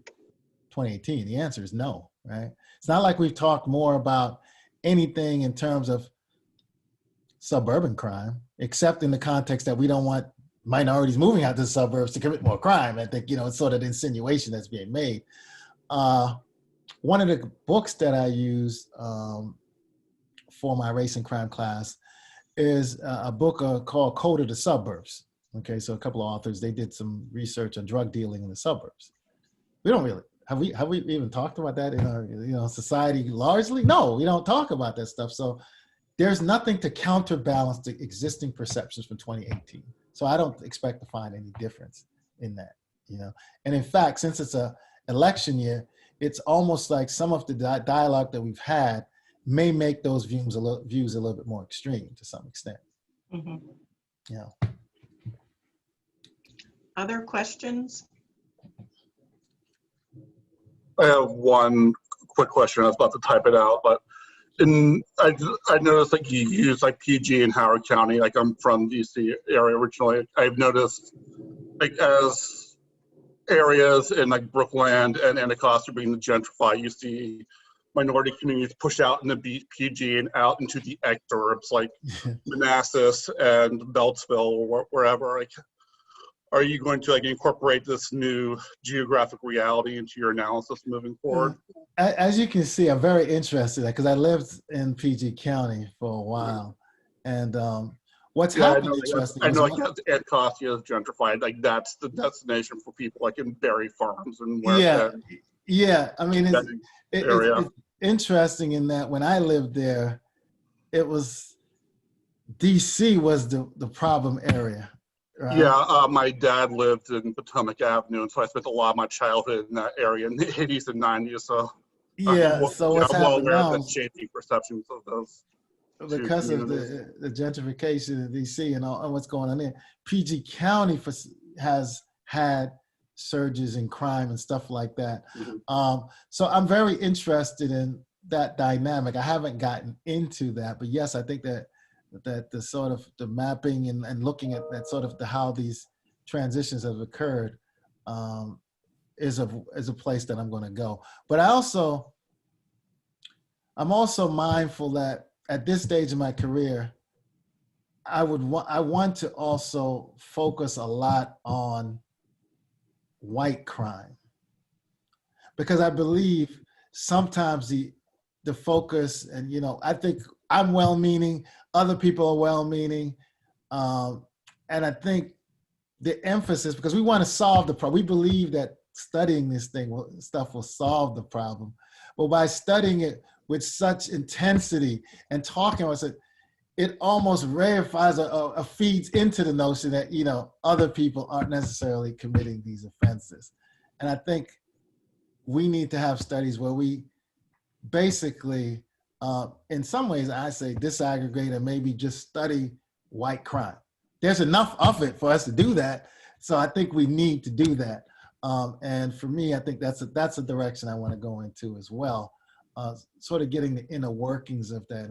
2018? The answer is no, right? It's not like we've talked more about anything in terms of suburban crime, except in the context that we don't want minorities moving out to the suburbs to commit more crime. I think, it's sort of the insinuation that's being made. One of the books that I use for my race and crime class is a book called Code of the Suburbs. Okay, so a couple of authors, they did some research on drug dealing in the suburbs. We don't really, have we even talked about that in our society largely? No, we don't talk about that stuff. So there's nothing to counterbalance the existing perceptions from 2018. So I don't expect to find any difference in that, And in fact, since it's an election year, it's almost like some of the dialogue that we've had may make those views a little bit more extreme to some extent. Mm-hmm. Yeah. Other questions? I have one quick question. I was about to type it out, but I noticed like you use like PG in Howard County. Like I'm from DC area originally. I've noticed like as areas in like Brookland and Anacostia being gentrified, you see minority communities push out in the PG and out into the exurbs like Manassas and Beltsville or wherever. Like, are you going to like incorporate this new geographic reality into your analysis moving forward? As you can see, I'm very interested because I lived in PG County for a while, and what's happened interesting. I know like Anacostia is gentrified. Like that's the destination for people like in berry farms and where. Yeah. I mean, it's interesting in that when I lived there, it was DC was the problem area, right? Yeah, my dad lived in Potomac Avenue, and so I spent a lot of my childhood in that area in the 80s and 90s. So Yeah, so what's I'm well happened aware of now the is changing perceptions of those two because of communities. the gentrification in DC and all and what's going on there, PG County has had surges in crime and stuff like that. So I'm very interested in that dynamic. I haven't gotten into that, but yes, I think that the sort of the mapping and looking at that sort of how these transitions have occurred is a place that I'm going to go. But I'm also mindful that at this stage of my career, I want to also focus a lot on white crime, because I believe sometimes the focus, and I think I'm well-meaning, other people are well-meaning, and I think the emphasis, because we want to solve the problem. We believe that studying this stuff will solve the problem, but by studying it with such intensity and talking about it, it almost reifies or feeds into the notion that, other people aren't necessarily committing these offenses. And I think we need to have studies where we basically, in some ways, I say disaggregate and maybe just study white crime. There's enough of it for us to do that. So I think we need to do that. And for me, I think that's a direction I want to go into as well. Sort of getting the inner workings of that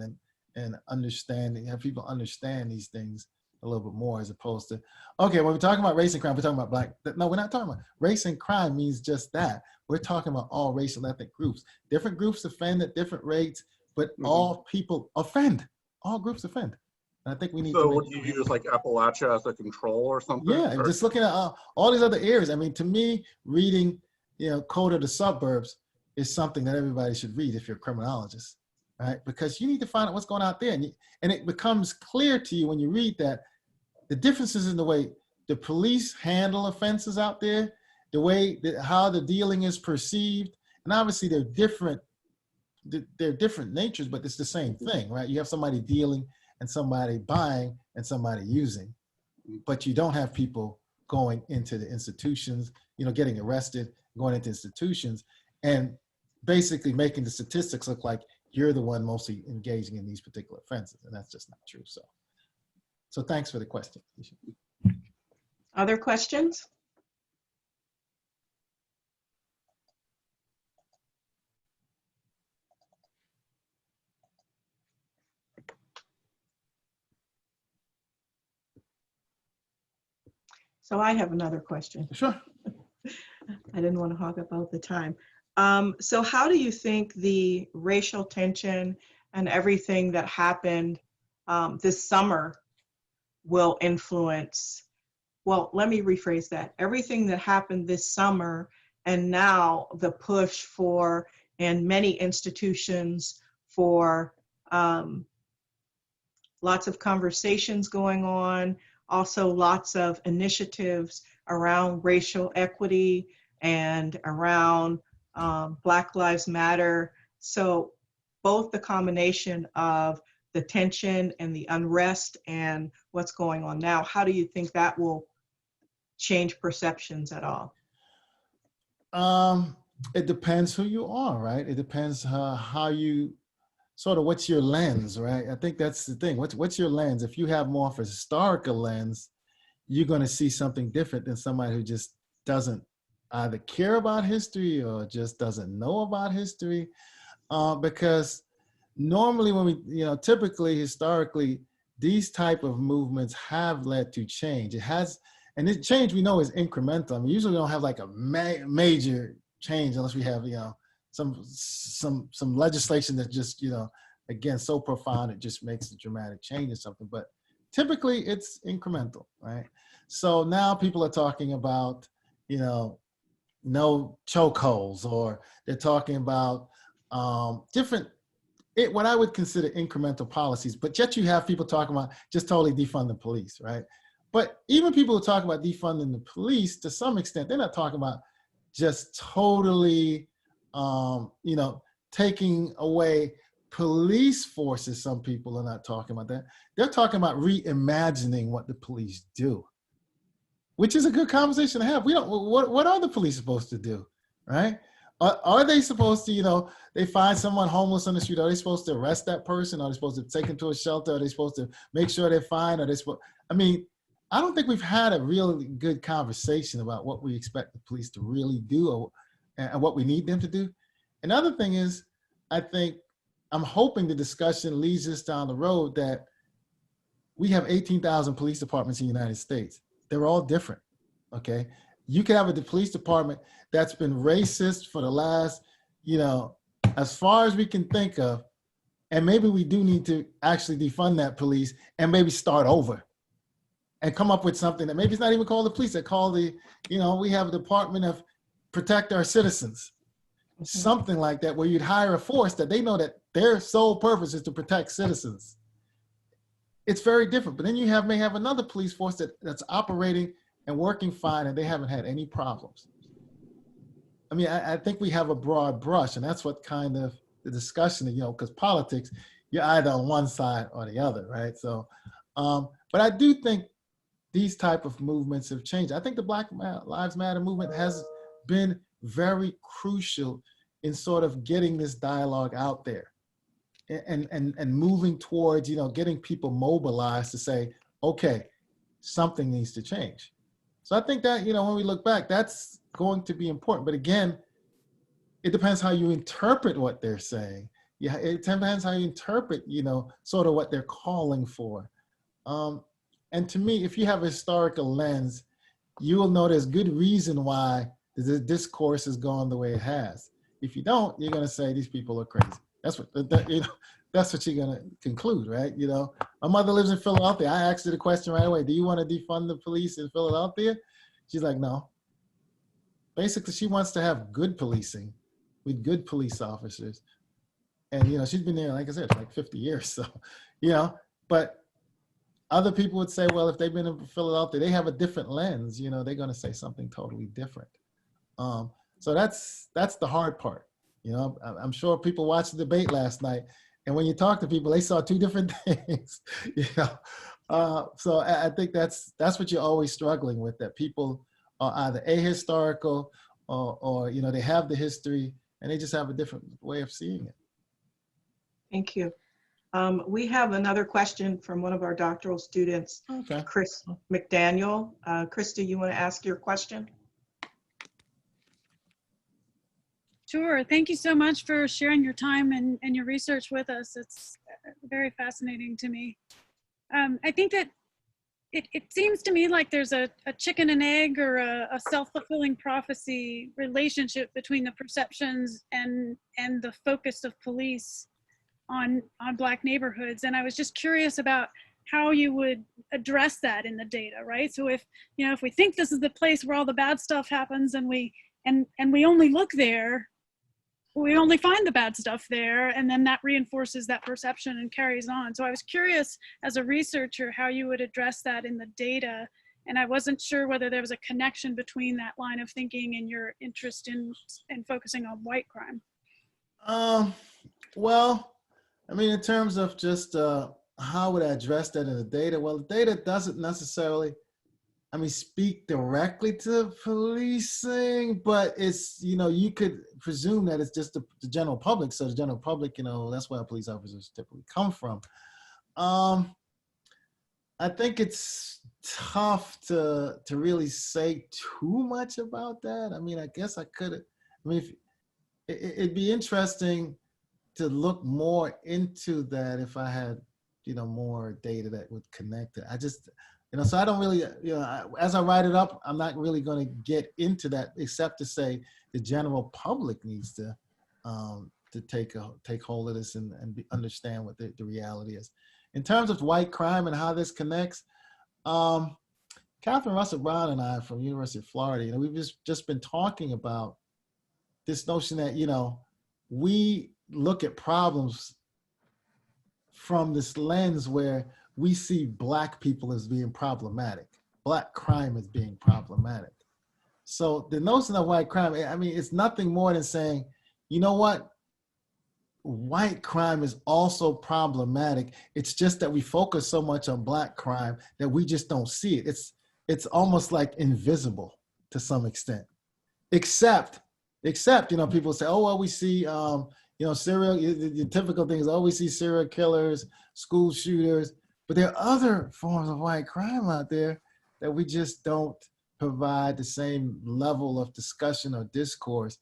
and understanding, have people understand these things a little bit more, as opposed to, okay, when we're talking about race and crime, we're talking about black. No, we're not talking about race and crime means just that. We're talking about all racial ethnic groups. Different groups offend at different rates, but all people offend. All groups offend. And I think we need to. So would you use like Appalachia as a control or something? Yeah, and just looking at all these other areas. I mean, to me, reading, Code of the Suburbs is something that everybody should read if you're a criminologist, right? Because you need to find out what's going on out there. And it becomes clear to you when you read that the differences in the way the police handle offenses out there, the way how the dealing is perceived, and obviously they're different natures, but it's the same thing, right? You have somebody dealing and somebody buying and somebody using, but you don't have people going into the institutions, getting arrested, going into institutions, and basically making the statistics look like you're the one mostly engaging in these particular offenses, and that's just not true. So thanks for the question. Other questions? So I have another question. Sure. I didn't want to hog up all the time. So how do you think the racial tension and everything that happened this summer will influence, well, let me rephrase that. Everything that happened this summer and now the push for, in many institutions, for lots of conversations going on, also lots of initiatives around racial equity and around Black Lives Matter. So both the combination of the tension and the unrest and what's going on now, how do you think that will change perceptions at all? It depends who you are, right? It depends how you sort of, what's your lens, right? I think that's the thing. What's your lens? If you have more of a historical lens, you're going to see something different than somebody who just doesn't either care about history or just doesn't know about history. Because normally when we, typically, historically, these type of movements have led to change. It has, and this change we know is incremental. I mean, usually we don't have like a major change unless we have, some legislation that just, again, so profound, it just makes a dramatic change or something. But typically it's incremental, right? So now people are talking about, no chokeholds, or they're talking about different, what I would consider incremental policies, but yet you have people talking about just totally defund the police, right? But even people who talk about defunding the police, to some extent, they're not talking about just totally, taking away police forces, some people are not talking about that. They're talking about reimagining what the police do, which is a good conversation to have. We don't, what are the police supposed to do, right? Are they supposed to, they find someone homeless on the street, are they supposed to arrest that person? Are they supposed to take them to a shelter? Are they supposed to make sure they're fine? I don't think we've had a really good conversation about what we expect the police to really do and what we need them to do. Another thing is, I'm hoping the discussion leads us down the road that we have 18,000 police departments in the United States. They're all different, okay? You can have a police department that's been racist for the last, as far as we can think of, and maybe we do need to actually defund that police and maybe start over and come up with something that maybe it's not even called the police, they call we have a Department of Protect Our Citizens. Something like that, where you'd hire a force that they know that their sole purpose is to protect citizens. It's very different. But then you may have another police force that's operating and working fine, and they haven't had any problems. I think we have a broad brush, and that's what kind of the discussion, because politics, you're either on one side or the other, right? So, but I do think these type of movements have changed. I think the Black Lives Matter movement has been very crucial in sort of getting this dialogue out there and moving towards, getting people mobilized to say, okay, something needs to change. So I think that, when we look back, that's going to be important. But again, it depends how you interpret what they're saying. Yeah, it depends how you interpret, sort of what they're calling for. And to me, if you have a historical lens, you will know there's good reason why the discourse has gone the way it has. If you don't, you're going to say these people are crazy. That's what that's what you're going to conclude, right? My mother lives in Philadelphia. I asked her the question right away. Do you want to defund the police in Philadelphia? She's like, no. Basically, she wants to have good policing with good police officers. And, she's been there, like I said, for like 50 years. So, but other people would say, well, if they've been in Philadelphia, they have a different lens. They're going to say something totally different. So that's the hard part. I'm sure people watched the debate last night, and when you talk to people, they saw two different things. So I think that's what you're always struggling with, that people are either ahistorical or they have the history and they just have a different way of seeing it. Thank you. We have another question from one of our doctoral students, Okay. Chris McDaniel. Krista, you want to ask your question? Sure. Thank you so much for sharing your time and your research with us. It's very fascinating to me. I think that it seems to me like there's a chicken and egg or a self-fulfilling prophecy relationship between the perceptions and the focus of police on Black neighborhoods. And I was just curious about how you would address that in the data, right? So if we think this is the place where all the bad stuff happens and we only look there, we only find the bad stuff there, and then that reinforces that perception and carries on. So I was curious as a researcher how you would address that in the data, and I wasn't sure whether there was a connection between that line of thinking and your interest in focusing on white crime. Well, in terms of just how would I address that in the data? Well, the data doesn't necessarily, speak directly to policing, but it's, you could presume that it's just the general public. So the general public, that's where police officers typically come from. I think it's tough to really say too much about that. I guess I could, it'd be interesting to look more into that if I had, more data that would connect it. I just, so I don't really, as I write it up, I'm not really going to get into that except to say the general public needs to take hold of this and understand what the reality is. In terms of white crime and how this connects, Catherine Russell Brown and I from University of Florida, we've just been talking about this notion that, we look at problems from this lens where we see Black people as being problematic, Black crime as being problematic. So the notion of white crime, it's nothing more than saying, you know what? white crime is also problematic. It's just that we focus so much on black crime that we just don't see it. It's almost like invisible to some extent, except, people say, oh, well, we see, the typical things, oh, we see serial killers, school shooters, but there are other forms of white crime out there that we just don't provide the same level of discussion or discourse.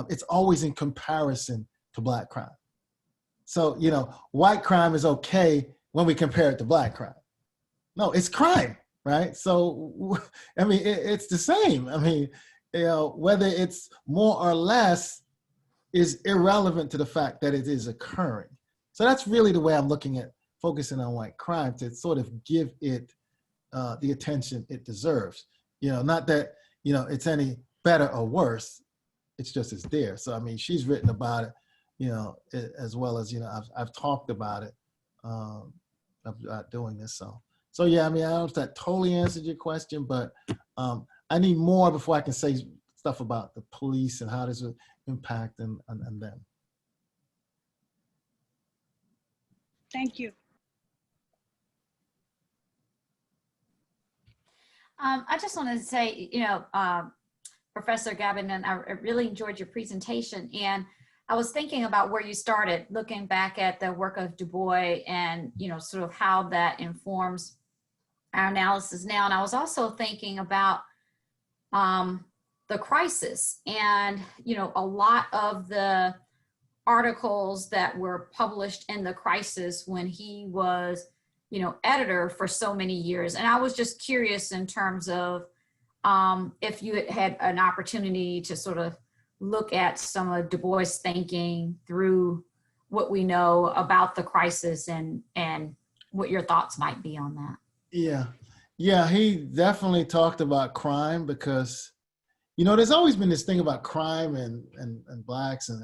It's always in comparison to black crime. So, white crime is okay when we compare it to black crime. No, it's crime, right? So, it's the same. Whether it's more or less is irrelevant to the fact that it is occurring. So that's really the way I'm looking at focusing on white crime, to sort of give it the attention it deserves. Not that, it's any better or worse. It's just it's there. So, she's written about it, as well as, I've talked about it, about doing this. So yeah, I don't know if that totally answered your question, but I need more before I can say stuff about the police and how this will impact them. Thank you. I just wanted to say, Professor Gabbidon, I really enjoyed your presentation, and I was thinking about where you started, looking back at the work of Du Bois and, sort of how that informs our analysis now. And I was also thinking about the crisis and, a lot of the articles that were published in the crisis when he was, editor for so many years. And I was just curious in terms of if you had an opportunity to sort of look at some of Du Bois' thinking through what we know about the crisis and what your thoughts might be on that. Yeah, he definitely talked about crime because, there's always been this thing about crime and blacks, and,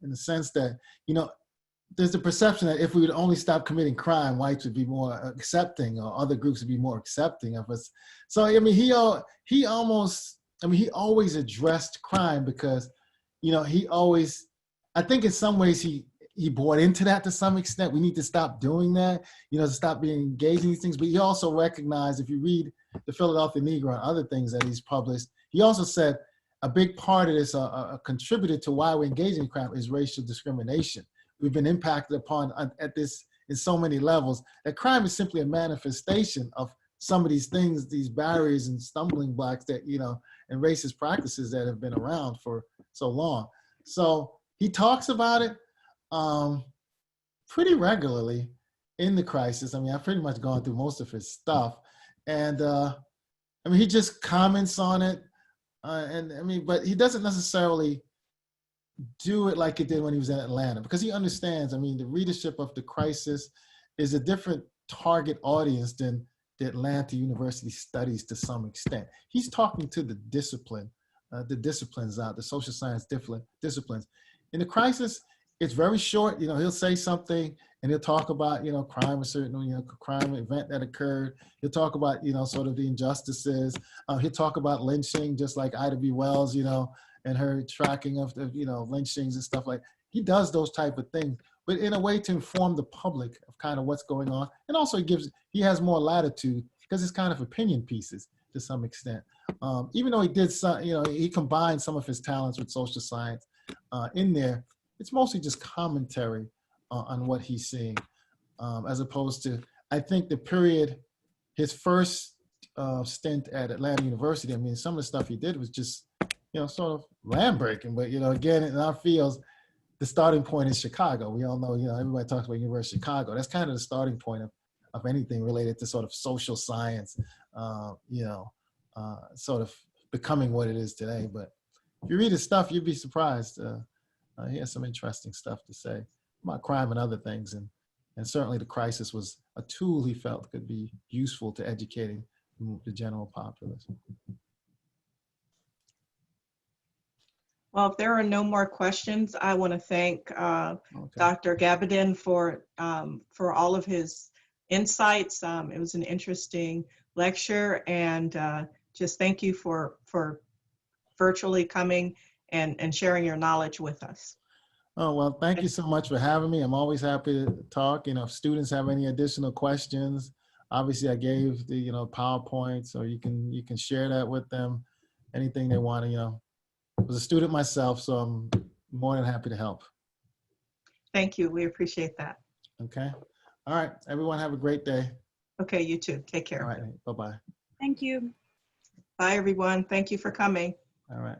in the sense that, there's the perception that if we would only stop committing crime, whites would be more accepting, or other groups would be more accepting of us. So, he always addressed crime because, I think in some ways he bought into that to some extent. We need to stop doing that, to stop being engaged in these things. But he also recognized, if you read the Philadelphia Negro and other things that he's published, he also said a big part of this, a contributor to why we're engaging in crime, is racial discrimination. We've been impacted upon at this in so many levels that crime is simply a manifestation of some of these things, these barriers and stumbling blocks that, and racist practices that have been around for so long. So he talks about it pretty regularly in the crisis. I've pretty much gone through most of his stuff, and he just comments on it, but he doesn't necessarily do it like he did when he was in Atlanta, because he understands, the readership of the crisis is a different target audience than the Atlanta University studies to some extent. He's talking to the disciplines out, the social science disciplines. In the crisis, it's very short. He'll say something and he'll talk about, crime, a certain, crime event that occurred. He'll talk about, sort of the injustices. He'll talk about lynching, just like Ida B. Wells, and her tracking of the, lynchings and stuff like. He does those type of things, but in a way to inform the public of kind of what's going on. And also he has more latitude because it's kind of opinion pieces to some extent. Even though he did some, he combined some of his talents with social science in there, it's mostly just commentary on what he's seeing, as opposed to, I think the period, his first stint at Atlanta University, some of the stuff he did was just, sort of land breaking, but, again, in our fields, the starting point is Chicago. We all know, everybody talks about University of Chicago. That's kind of the starting point of anything related to sort of social science, sort of becoming what it is today. But if you read his stuff, you'd be surprised. He has some interesting stuff to say about crime and other things. And certainly the crisis was a tool he felt could be useful to educating the general populace. Well, if there are no more questions, I want to thank Dr. Gabbidon for all of his insights. It was an interesting lecture, and just thank you for virtually coming and sharing your knowledge with us. Oh, well, thank you so much for having me. I'm always happy to talk. If students have any additional questions, obviously I gave the, PowerPoint, so you can share that with them. Anything they want to, I was a student myself, so I'm more than happy to help. Thank you. We appreciate that. Okay. All right. Everyone have a great day. Okay, you too. Take care. All right. Bye-bye. Thank you. Bye, everyone. Thank you for coming. All right.